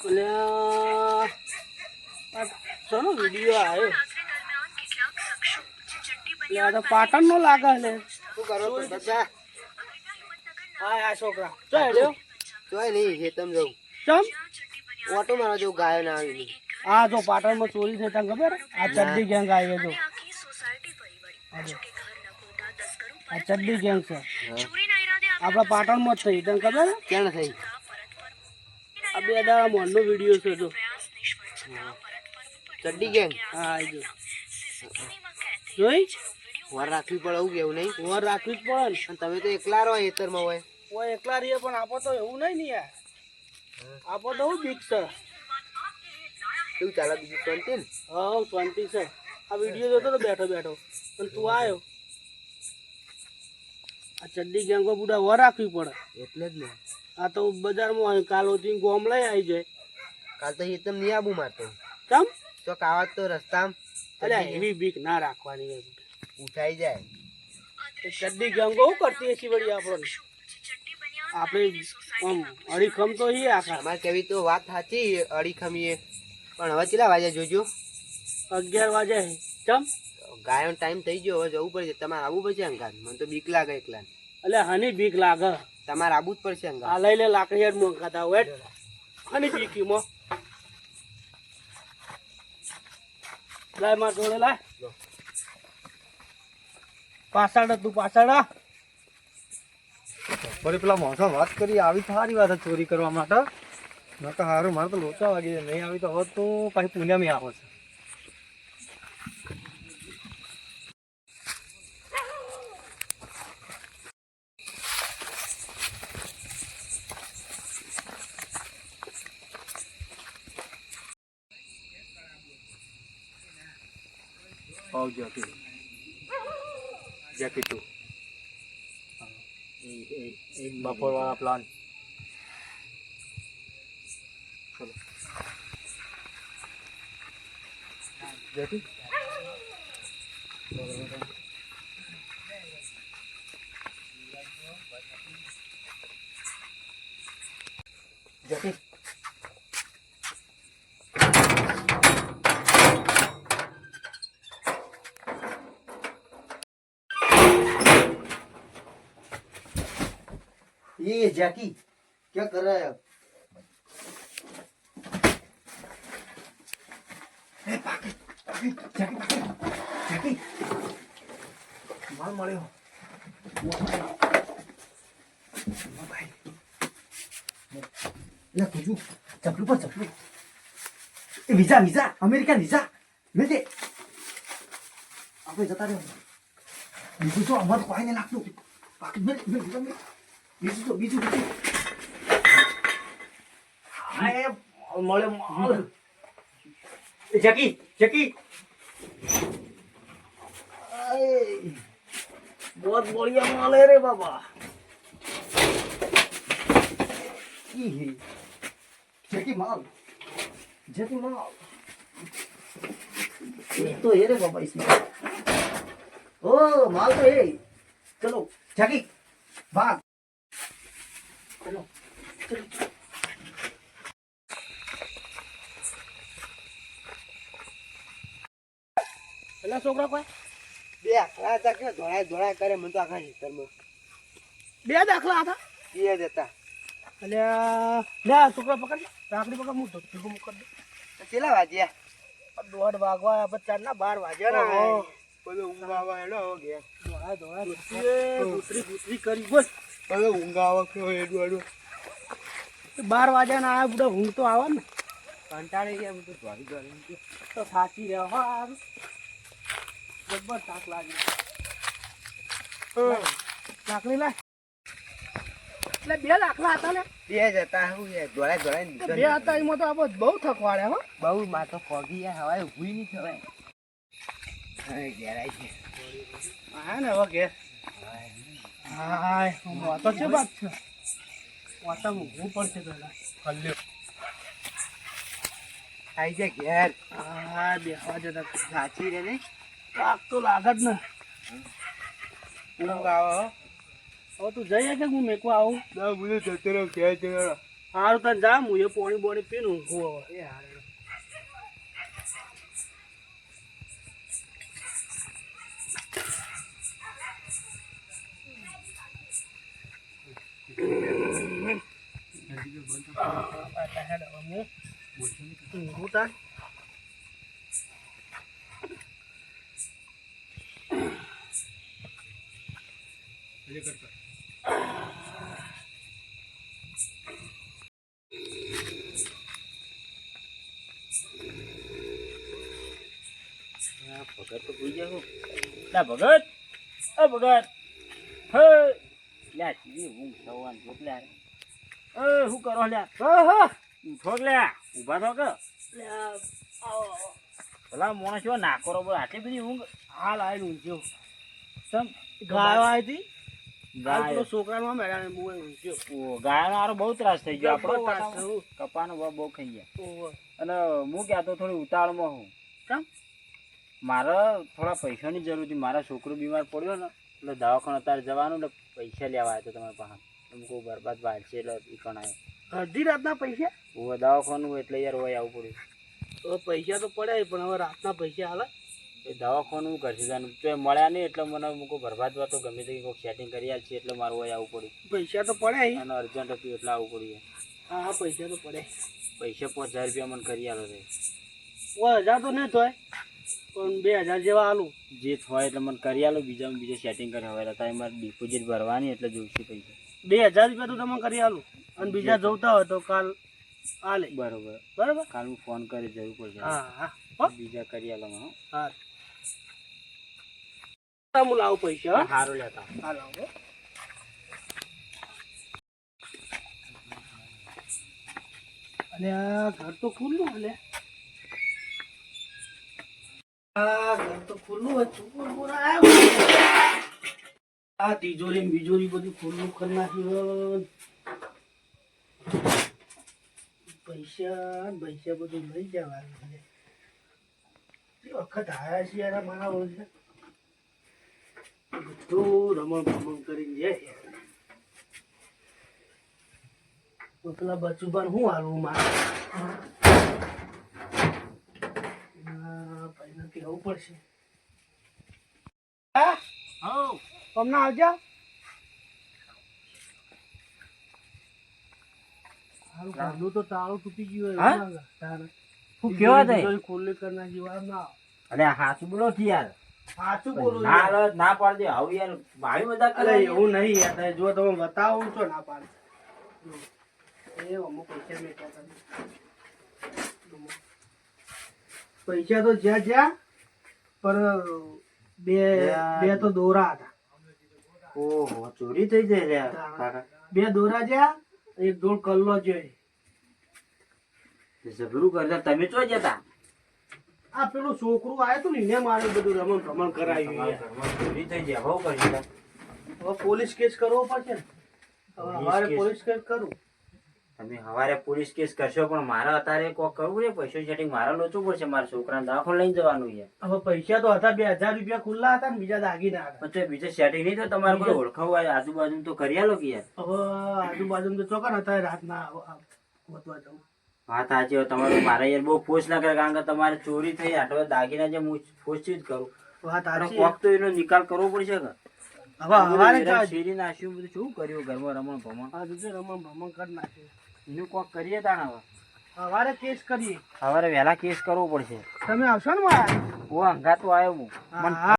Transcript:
અલ્યા ચલો વિડીયો આવ્યો એટલે આ તો પાટણ નો લાગે એટલે શું કરો બધા? હા આ છોકરા ચો હેડ્યો જોઈ નહીં ખેતમ જવું ચમ ઓટો મારવા જવું ગાયો ના આવી નહીં. આ જો પાટણમાં ચોરી થઈ તને ખબર આ ચડ્ડી ગેંગ આવી જો આ ચડ્ડી ગેંગ છે આપણા પાટણમાં જ થઈ તને ખબર ક્યાં થઈ? આ બે દાડા મોરનો વિડીયો છે જો ચડ્ડી ગેંગ હા આવી જો જોઈ વાર રાખવી પડે એવું કેવું નહીં? વર રાખવી જ પડે ને અને તમે તો એકલા રહો ખેતરમાં હોય. કોઈ એકલા રહીએ પણ આપો તો એવું નહીં ને યાર આપો તો હું બીક છે કેવું ચાલે બીજું શાંતિ ને? હા શાંતિ છે આ વિડીયો જોતો તો બેઠો બેઠો પણ તું આવ્યો આ ચડ્ડી ગેંગો બુડા વર રાખવી પડે એટલે જ ને. આ તો બજારમાં કાલોથી ગોમ લઈ આવી જાય કાલ તો ખેતમ નહીં આબુ મારતો ચમ તો કાવત તો રસ્તામાં અલ્યા એવી બીક ના રાખવાની હોય ઉઠાઈ જાય. તો ચડ્ડી ગેંગો શું કરતી હશે વળી આપણને આપણે આમ અડીખમ તો છીએ આખા અમારે કેવી તો વાત સાચી અડીખમીએ પણ હવે કેટલા વાગ્યા જોજો? 11 વાગે ચમ ગાયનો ટાઈમ થઈ ગયો, હવે જવું પડશે. તમારે આવવું પડશે અંગાત. મને તો બીક લાગે એકલા. એટલે હની બીક લાગે તમારે આવવું જ પડશે અંગાત. આ લઈ લે લાકડી હેડ મોંઘાતા વેટ હની બીકીમાં લાય માર જોડે લાય પાછળ તું પાછળ ફરી પેલા મોસા વાત કરી આવી સારી વાત છે ચોરી કરવા માટે. ના તો સારું મારે તો લોચા વાગી જાય. નહીં આવી તો હવે તો પાછી પુણ્યમાં આવે છે. આવજો જેકેટ તું બપોર વાળા પ્લાન. ચલો જેકેટ જેકેટ ये जैकी क्या कर रहा है? જેકેટ માલ મળ્યો. ला तुझू चपलू पर चपलू A visa visa American visa मिलते આપણે જતા રહ્યો. બીજું તો અમારે કોઈ ને લાગતું બાકી બીજું તો બીજું મળે માલ. જેકી જેકી बहुत बढ़िया माल है रे बाबा જેકી માલ જેકી માલ ये तो है रे बाबा इसमें ओ माल तो है. चलो जेकी भाग. चलो चलो એટલે છોકરા કોઈ બે આખલા હતા કે ધોળાય ધોળાય કરે મને તો આખા ખેતરમાં બે દાખલા હતા બે જ હતા. એટલે લે છોકરા પકડ રાખડી પકડ હું તો મુકડ તો કેટલા વાગ્યા? 1:30 વાગવા આપણે 4 ના 12 વાગ્યા ને બધો ઊંઘ આવે હેડો હવે ઘેર. ધોળા ધોળા ગુતરી કરી બોલ બધો ઊંઘ આવે કે હેડું હેડું 12 વાગ્યા ના આયા બધા ઊંઘ તો આવે ને કંટાળી ગયા બધું ધોરી ધોરી તો સાચી રહ્યો હા જબ્બર થાક લાગી લાકડી લાય એટલે 2 લાકડા હતા ને બે જ હતા. શું છે ધોળાય ધોળાય બે હતા એમાં તો આપણે બહુ થકવાડે હો બહુ માં તો ખોગી ગયા હવાય ઊભી નહીં થવાય. હવે ઘેર આવી છે. હા ને હવે ઘેર હાય વાતો છે વાત છે વાતા ઊભું પડશે પેલા કલ્યો આવી જાય ઘેર. હા બેસવા જતા સાચી રે ને આગ તો લાગે જ ને ઊંઘ આવે. હવે તું જઈએ કે હું મેકવા આવું ના બધું જતો રહ્યો ઘેર જતો. હારું તને જા હું એ પાણી બોણી પીને ઊંઘું હવે. એ હારું. ઊંઘું તાર. ભગત તો ભૂઈ ગયા હું. લા ભગત, ઓ ભગત, હે લ્યા સીધી ઊંઘ સવાન જોત લ્યા. એ શું કરો લ્યા? ઉઠો કે લ્યા, ઊભા થો કે. પેલા માણસ એવો નાકોરો બોલ, આટલી બધી ઊંઘ હાલ આવીને ઊંઘ્યો. તમ ગાયો આવી હતી. ગાય પેલો છોકરાનો મેળાને હું ઊંઘ્યો. ઓ ગાયનો હારો બહુ ત્રાસ થઈ ગયો જબરો ત્રાસ આપણો. થયો. કપાનો બહુ ખાઈ ગયા. ઓહો. અને હું કહેતો થોડી ઉતાવળમાં હું. કેમ? મારે થોડા પૈસાની જરૂર હતી. મારા છોકરો બીમાર પડ્યો ને એટલે દવાખાને અત્યારે જવાનું એટલે પૈસા લેવા આવ્યો તમારી પાસે. એમ કહું બરબાદ બહાર છે એટલે ઈકણ આવ્યો. અડધી રાતના પૈસા? હું દવાખાનું એટલે યાર હોય આવવું પડ્યું. હવે પૈસા તો પડ્યા પણ હવે રાતના પૈસા હાલે. એ દવાખાનું હું કરશે જાનું તો એ મળ્યા નહીં એટલે મને મૂકો બરબાદ તો ગમે તે કોઈક સેટિંગ કરી આલ છે એટલે મારે હોય આવવું પડ્યું. પૈસા તો પડ્યા. અને અર્જન્ટ હતું એટલે આવવું પડ્યું. હા હા પૈસા તો પડ્યા. પૈસા 5000 રૂપિયા મને કરી આલો છે. 1000 તો નહીં થાય પણ 2000 જેવા હાલું. જે થાય એટલે મને કરી આલો. બીજા સેટિંગ કરી હવે અત્યારે મારે ડિપોઝિટ ભરવાની એટલે જોઈશે પૈસા. 2000 રૂપિયા તો તમે કરી હાલું અને બીજા જોતા હોય તો કાલ હાલે. બરોબર બરાબર. કાલ હું ફોન કરી જરૂર પડશે. હા હા હો. બીજા કરી આલો મને. હા હું લાવું પૈસા. હા સારું લેતા. હા લાવો. અલે આ ઘર તો ખુલ્લું. અલે આ ઘર તો ખુલ્લું હોય. છોકરો બોરા આવ્યો. આ તિજોરી ને બીજોરી બધું ખુલ્લું કરી નાખ્યું. પૈસા બધું લઈ જવાનું. તે વખત આવ્યા છે યાર મારા ઓળખે બધું રમણ ભમણ કરીને જાય. તો પેલા બચુભાન શું હાલવું મારે? ભાઈને કહેવું પડશે. હા હો તમને આવજો. ઘરનું તો તાળું તૂટી ગયું હા? હોય. તારે શું કેવા થાય? તિજોરી ખુલ્લી કરી નાખી. વાર ના આવે. અરે હાચું બોલો થી યાર. સાચું બોલું ના યાર. લો, ના પાડ દે આવું યાર. ભાઈ મજાક અરે કરે એવું નહીં યાર. જો તમે બતાવો છો ના પાડે. એ અમુક પૈસા મેક્યા તમે. પૈસા તો જ્યાં પણ બે તો દોરા હતા. ઓહો ચોરી થઈ જાય યાર કાકા. 2 દોરા જ્યાં એક જોડ કલ્લો જોઈએ. જબરું કરતા તમે ચો જતા. આ પેલું છોકરું આવ્યું હતું ને એને મારે બધું રમણ ભમણ કરાવ્યું યાર. ચોરી થઈ જાય બહુ કરી દે. હવે પોલીસ કેસ કરવો પડશે ને. હવે અમારે કેસ? પોલીસ કેસ કરું. તમે હવારે પોલીસ કેસ કરશો પણ મારે અત્યારે કોક કરવું રે. પૈસો સેટિંગ મારે લોચવું પડશે. મારા છોકરાને દવાખાને લઈને જવાનું યાર. હવે પૈસા તો હતા 2000 રૂપિયા ખુલ્લા હતા ને બીજા દાગીના હતા. પણ તો બીજે સેટિંગ નહીં તો તમારે કોઈ ઓળખાવ હોય આજુબાજુ તો કરી આલો કે યાર. હવે આજુબાજુ તો ચોકન હતા રાતના ગોતવા જવું. વાત સાચી હોય તમારું. મારે યાર બહુ ફોર્સ ના કરે કારણ કે તમારે ચોરી થઈ આટલો દાગીના જે હું ફોર્સ જ કરું. વાત અને સાચી. કોક તો એનો નિકાલ કરવો પડશે કે. હવે હવારે શેરી નાખ્યું બધું શું કર્યું ઘરમાં રમણ ભમણ. આ રીતે રમણ ભમણ કરી નાખ્યું. એનું કોક કરીએ તાણ હવે. હવારે કેસ કરીએ. સવારે વહેલા કેસ કરવો પડશે. તમે આવશો ને મારા? ઓ અંગાતો આવ્યો હું. હા, મને હા.